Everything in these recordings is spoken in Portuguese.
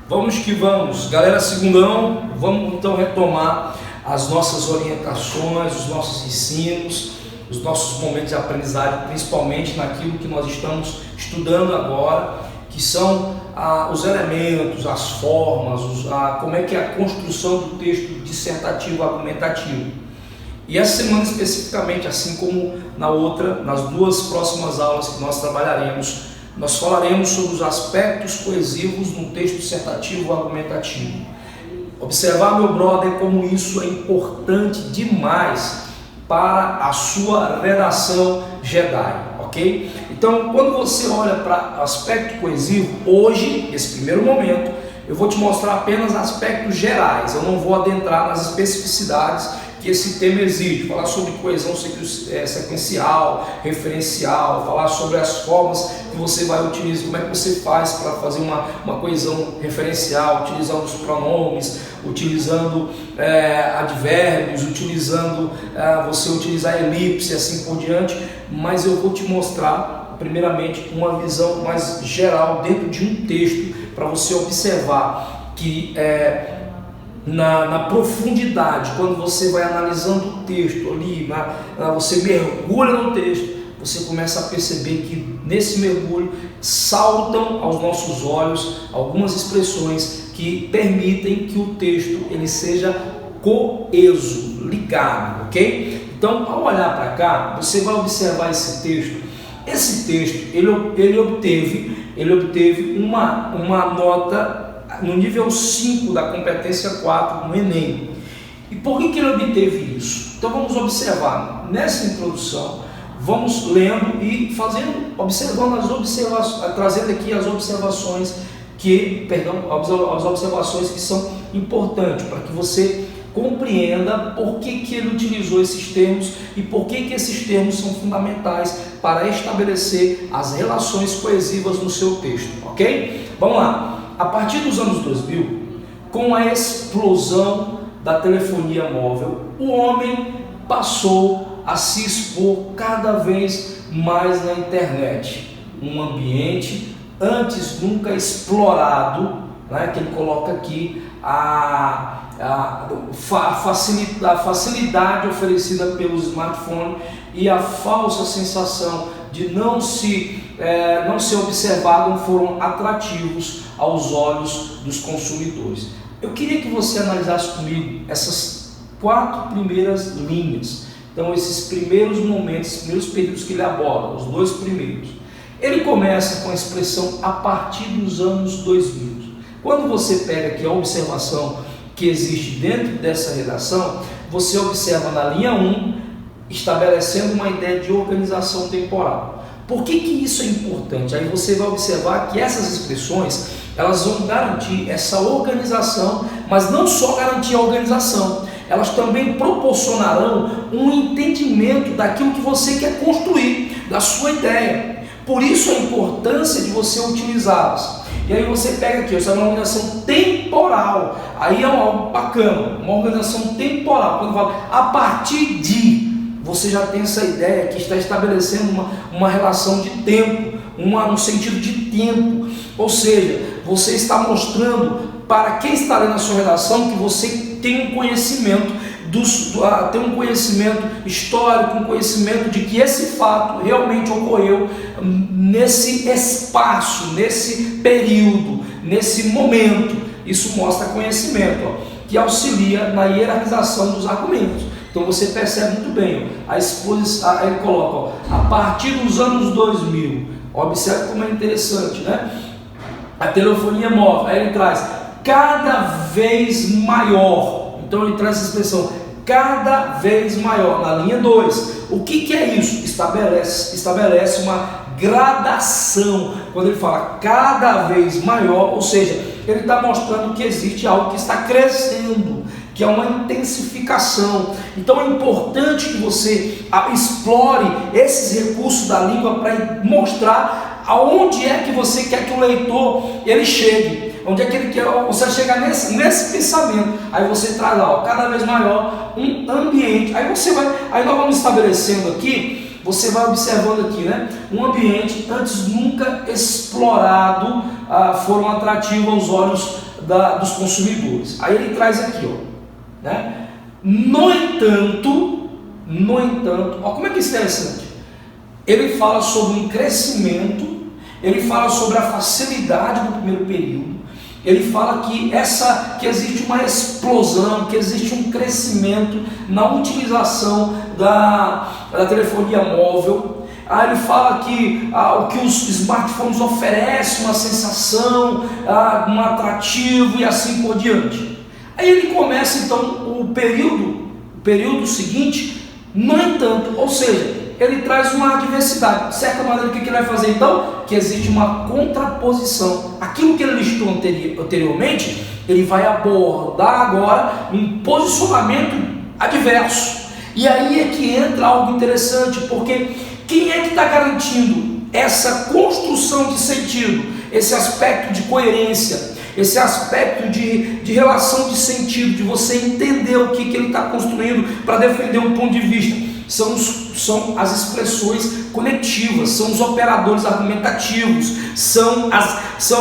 Vamos que vamos, galera. Segundão, vamos então retomar as nossas orientações, os nossos ensinos, os nossos momentos de aprendizagem, principalmente naquilo que nós estamos estudando agora, que são os elementos, as formas, como é que é a construção do texto dissertativo argumentativo. E essa semana especificamente, assim como nas duas próximas aulas que nós trabalharemos, nós falaremos sobre os aspectos coesivos no texto dissertativo argumentativo. Observar, meu brother, como isso é importante demais para a sua redação Jedi, ok? Então, quando você olha para o aspecto coesivo, hoje, nesse primeiro momento, eu vou te mostrar apenas aspectos gerais, eu não vou adentrar nas especificidades que esse tema exige, falar sobre coesão sequencial, referencial, falar sobre as formas que você vai utilizar, como é que você faz para fazer uma coesão referencial, utilizando os pronomes, utilizando advérbios, você utilizar elipse, assim por diante, mas eu vou te mostrar primeiramente uma visão mais geral dentro de um texto, para você observar que na profundidade, quando você vai analisando o texto ali, você mergulha no texto, você começa a perceber que nesse mergulho saltam aos nossos olhos algumas expressões que permitem que o texto ele seja coeso, ligado, ok? Então, ao olhar para cá, você vai observar esse texto. Esse texto ele obteve uma nota no nível 5 da competência 4 no Enem. E por que ele obteve isso? Então vamos observar nessa introdução, vamos lendo e observando as observações, trazendo aqui as observações as observações que são importantes para que você compreenda por que ele utilizou esses termos e por que esses termos são fundamentais para estabelecer as relações coesivas no seu texto, ok? Vamos lá. A partir dos anos 2000, com a explosão da telefonia móvel, o homem passou a se expor cada vez mais na internet, um ambiente antes nunca explorado, né, que ele coloca aqui a facilidade oferecida pelo smartphone e a falsa sensação de não ser observado foram atrativos aos olhos dos consumidores. Eu queria que você analisasse comigo essas 4 primeiras linhas. Então, esses primeiros momentos, esses primeiros períodos que ele aborda, os 2 primeiros. Ele começa com a expressão a partir dos anos 2000. Quando você pega aqui a observação que existe dentro dessa redação, você observa na linha 1, estabelecendo uma ideia de organização temporal. Por que isso é importante? Aí você vai observar que essas expressões, elas vão garantir essa organização, mas não só garantir a organização, elas também proporcionarão um entendimento daquilo que você quer construir, da sua ideia. Por isso a importância de você utilizá-las. E aí você pega aqui, essa é uma organização temporal, aí é algo bacana, uma organização temporal, quando fala a partir de, você já tem essa ideia que está estabelecendo uma relação de tempo, um sentido de tempo, ou seja, você está mostrando para quem está lendo a sua redação que você tem um conhecimento, tem um conhecimento histórico, um conhecimento de que esse fato realmente ocorreu nesse espaço, nesse período, nesse momento. Isso mostra conhecimento, que auxilia na hierarquização dos argumentos. Então você percebe muito bem, a exposição, ele coloca, a partir dos anos 2000, observe como é interessante, né? A telefonia móvel, aí ele traz cada vez maior, então ele traz essa expressão, cada vez maior, na linha 2, o que é isso? Estabelece uma gradação, quando ele fala cada vez maior, ou seja, ele está mostrando que existe algo que está crescendo, que é uma intensificação. Então é importante que você explore esses recursos da língua para mostrar aonde é que você quer que o leitor ele chegue, onde é que ele quer você chegar nesse pensamento. Aí você traz lá, cada vez maior, um ambiente. Aí nós vamos estabelecendo aqui, você vai observando aqui, né? Um ambiente antes nunca explorado foram atrativos aos olhos dos consumidores. Aí ele traz aqui, ó, né? No entanto, ó, como é que isso é interessante? Ele fala sobre um crescimento, ele fala sobre a facilidade do primeiro período, ele fala que existe uma explosão, que existe um crescimento na utilização da telefonia móvel. Aí ele fala que o que os smartphones oferecem, uma sensação, um atrativo e assim por diante. Aí ele começa então o período seguinte, no entanto, ou seja, ele traz uma adversidade. De certa maneira, o que ele vai fazer então? Que existe uma contraposição. Aquilo que ele listou anteriormente, ele vai abordar agora um posicionamento adverso. E aí é que entra algo interessante, porque quem é que está garantindo essa construção de sentido, esse aspecto de coerência, esse aspecto de relação de sentido, de você entender o que ele está construindo para defender um ponto de vista? São as expressões conectivas, são os operadores argumentativos, são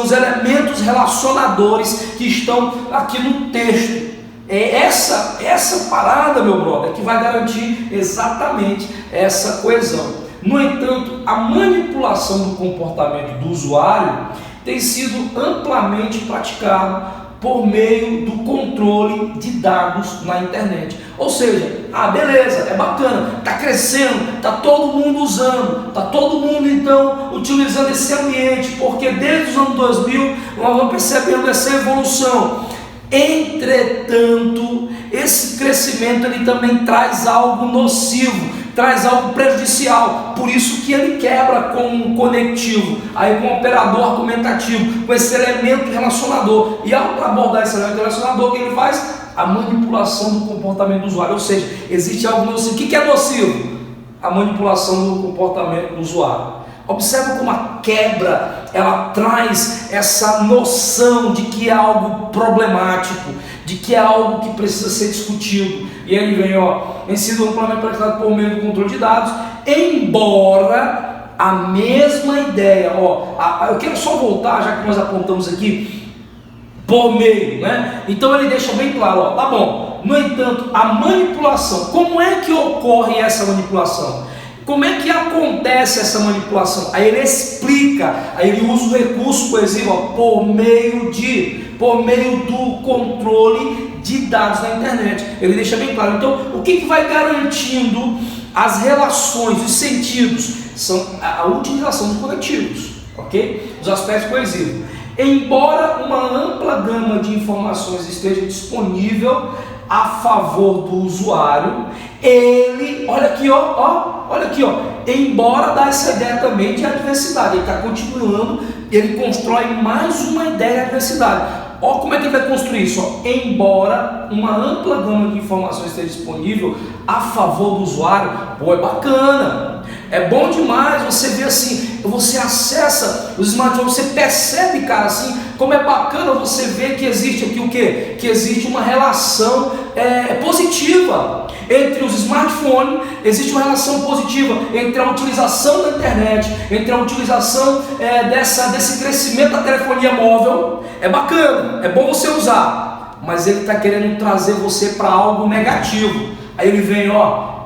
os elementos relacionadores que estão aqui no texto. É essa parada, meu brother, que vai garantir exatamente essa coesão. No entanto, a manipulação do comportamento do usuário tem sido amplamente praticada por meio do controle de dados na internet. Ou seja, beleza, é bacana, está crescendo, está todo mundo usando, está todo mundo então utilizando esse ambiente, porque desde os anos 2000 nós vamos percebendo essa evolução. Entretanto, esse crescimento ele também traz algo nocivo, traz algo prejudicial, por isso que ele quebra com um conectivo, aí com um operador argumentativo, com esse elemento relacionador. E ao abordar esse elemento relacionador, o que ele faz? A manipulação do comportamento do usuário. Ou seja, existe algo nocivo. O que é nocivo? A manipulação do comportamento do usuário. Observa como a quebra, ela traz essa noção de que é algo problemático, de que é algo que precisa ser discutido. E aí vem, tem sido amplamente praticado por meio do controle de dados, embora a mesma ideia, eu quero só voltar, já que nós apontamos aqui, por meio, né? Então ele deixa bem claro, tá bom, no entanto, a manipulação, como é que ocorre essa manipulação? Como é que acontece essa manipulação? Aí ele explica, aí ele usa o recurso coesivo por meio do controle de dados na internet. Ele deixa bem claro. Então, o que vai garantindo as relações, os sentidos? São a utilização dos conectivos, ok? Os aspectos coesivos. Embora uma ampla gama de informações esteja disponível a favor do usuário, ele, olha aqui, embora dá essa ideia também de adversidade, ele está continuando, ele constrói mais uma ideia de adversidade. Olha como é que ele vai construir isso, embora uma ampla gama de informações esteja disponível a favor do usuário, é bacana, é bom demais, você vê assim, você acessa os smartphones, você percebe, cara, assim, como é bacana você ver que existe aqui o quê? Que existe uma relação positiva entre os smartphones, existe uma relação positiva entre a utilização da internet, entre a utilização desse crescimento da telefonia móvel. É bacana, é bom você usar, mas ele está querendo trazer você para algo negativo. Aí ele vem,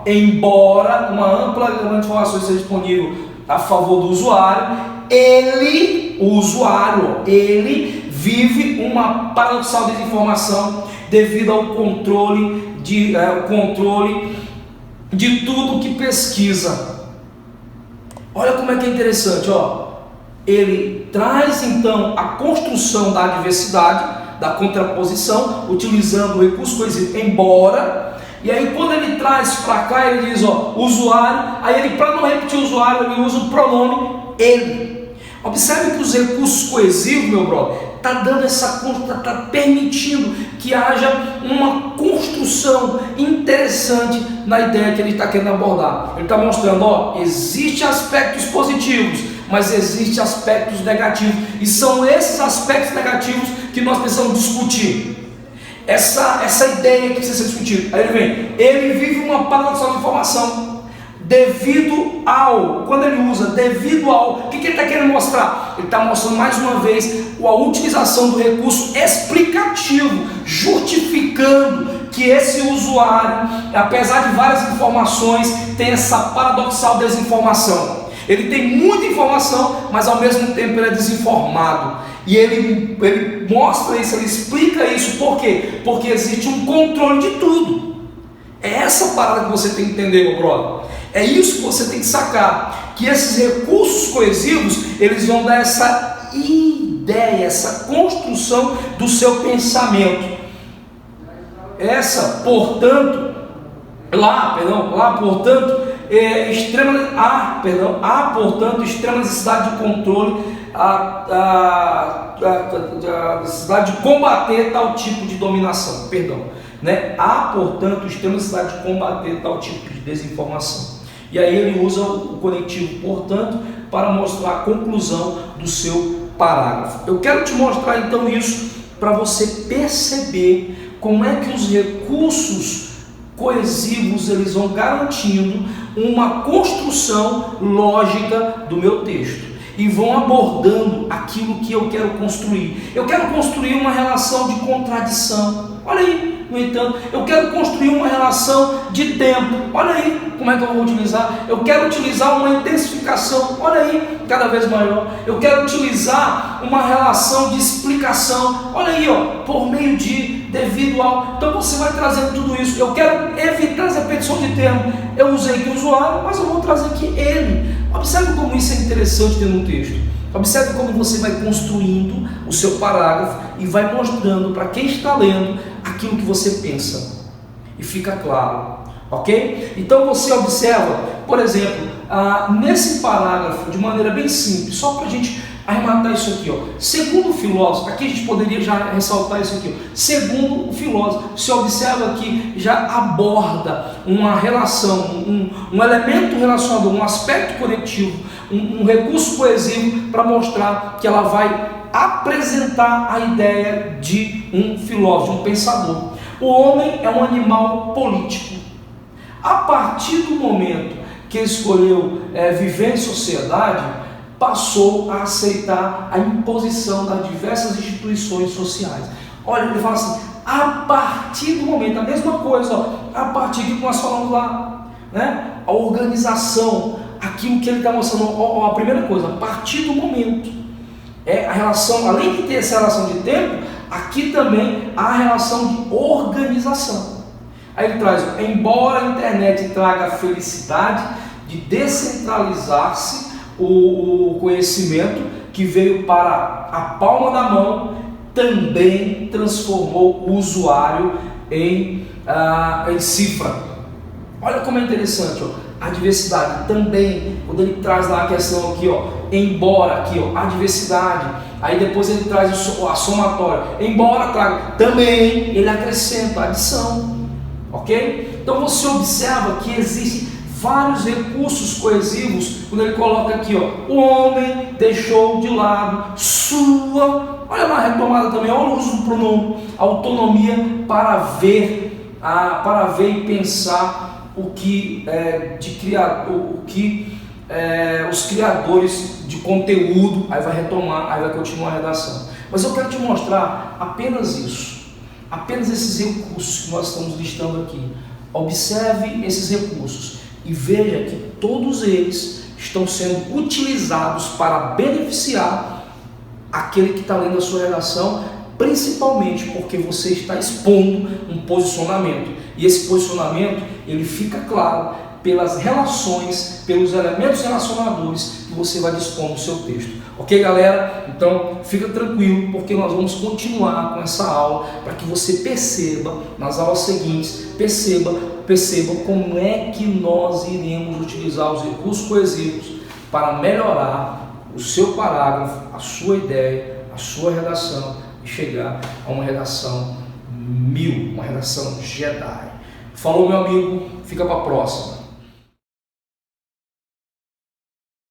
embora uma ampla gama de informações seja disponível a favor do usuário, o usuário vive uma paradoxal desinformação devido ao controle de tudo que pesquisa. Olha como é que é interessante, ele traz então a construção da adversidade, da contraposição, utilizando o recurso coesivo embora. E aí quando ele traz para cá, ele diz, usuário, aí ele, para não repetir o usuário, ele usa o pronome ele. Observe que os recursos coesivos, meu brother, está permitindo que haja uma construção interessante na ideia que ele está querendo abordar. Ele está mostrando, existem aspectos positivos, mas existem aspectos negativos, e são esses aspectos negativos que nós precisamos discutir. Essa ideia que precisa ser discutida. Aí ele vem, ele vive uma paradoxal de informação devido ao, quando ele usa devido ao, o que ele está querendo mostrar? Ele está mostrando mais uma vez a utilização do recurso explicativo, justificando que esse usuário, apesar de várias informações, tem essa paradoxal desinformação. Ele tem muita informação, mas ao mesmo tempo ele é desinformado. E ele mostra isso, ele explica isso. Por quê? Porque existe um controle de tudo. É essa parada que você tem que entender, meu brother. É isso que você tem que sacar. Que esses recursos coesivos, eles vão dar essa ideia, essa construção do seu pensamento. Essa, portanto, portanto, extrema necessidade de controle, a necessidade de combater tal tipo de dominação, há, portanto, extrema necessidade de combater tal tipo de desinformação. E aí ele usa o conectivo, portanto, para mostrar a conclusão do seu parágrafo. Eu quero te mostrar então isso para você perceber como é que os recursos coesivos eles vão garantindo uma construção lógica do meu texto e vão abordando aquilo que eu quero construir. Eu quero construir uma relação de contradição. Olha aí, no entanto, eu quero construir uma relação de tempo. Olha aí como é que eu vou utilizar. Eu quero utilizar uma intensificação. Olha aí, cada vez maior. Eu quero utilizar uma relação de explicação. Olha aí, por meio de, devido ao. Então você vai trazendo tudo isso. Eu quero evitar essa repetição de termo. Eu usei aqui o usuário, mas eu vou trazer aqui ele. Observe como isso é interessante dentro do texto. Observe como você vai construindo o seu parágrafo e vai mostrando para quem está lendo aquilo que você pensa. E fica claro, ok? Então você observa, por exemplo, nesse parágrafo, de maneira bem simples, só para a gente arrematar isso aqui, segundo o filósofo, aqui a gente poderia já ressaltar isso aqui, segundo o filósofo, você observa que já aborda uma relação, um elemento relacionado, um aspecto conectivo, um recurso coesivo para mostrar que ela vai apresentar a ideia de um filósofo, de um pensador. O homem é um animal político. A partir do momento que escolheu viver em sociedade, passou a aceitar a imposição das diversas instituições sociais. Olha, ele fala assim, a partir do momento, a mesma coisa, a partir do que nós falamos lá, a organização, aquilo que ele está mostrando, a primeira coisa, a partir do momento, a relação, além de ter essa relação de tempo, aqui também há a relação de organização. Aí ele traz, embora a internet traga a felicidade de descentralizar-se, o conhecimento que veio para a palma da mão também transformou o usuário em cifra. Olha como é interessante, a diversidade também, quando ele traz lá a questão aqui, embora aqui, a diversidade, aí depois ele traz a somatória, embora traga, também ele acrescenta a adição, ok? Então você observa que existem vários recursos coesivos, quando ele coloca aqui, o homem deixou de lado sua, olha lá a retomada também, olha o uso do pronome, autonomia para ver e pensar o que, os criadores de conteúdo, aí vai retomar, aí vai continuar a redação. Mas eu quero te mostrar apenas isso, apenas esses recursos que nós estamos listando aqui. Observe esses recursos e veja que todos eles estão sendo utilizados para beneficiar aquele que está lendo a sua redação, principalmente porque você está expondo um posicionamento. E esse posicionamento, ele fica claro pelas relações, pelos elementos relacionadores que você vai dispor no seu texto. Ok, galera? Então, fica tranquilo, porque nós vamos continuar com essa aula para que você perceba, nas aulas seguintes, perceba como é que nós iremos utilizar os recursos coesivos para melhorar o seu parágrafo, a sua ideia, a sua redação e chegar a uma redação 1000, uma redação Jedi. Falou, meu amigo, fica para a próxima.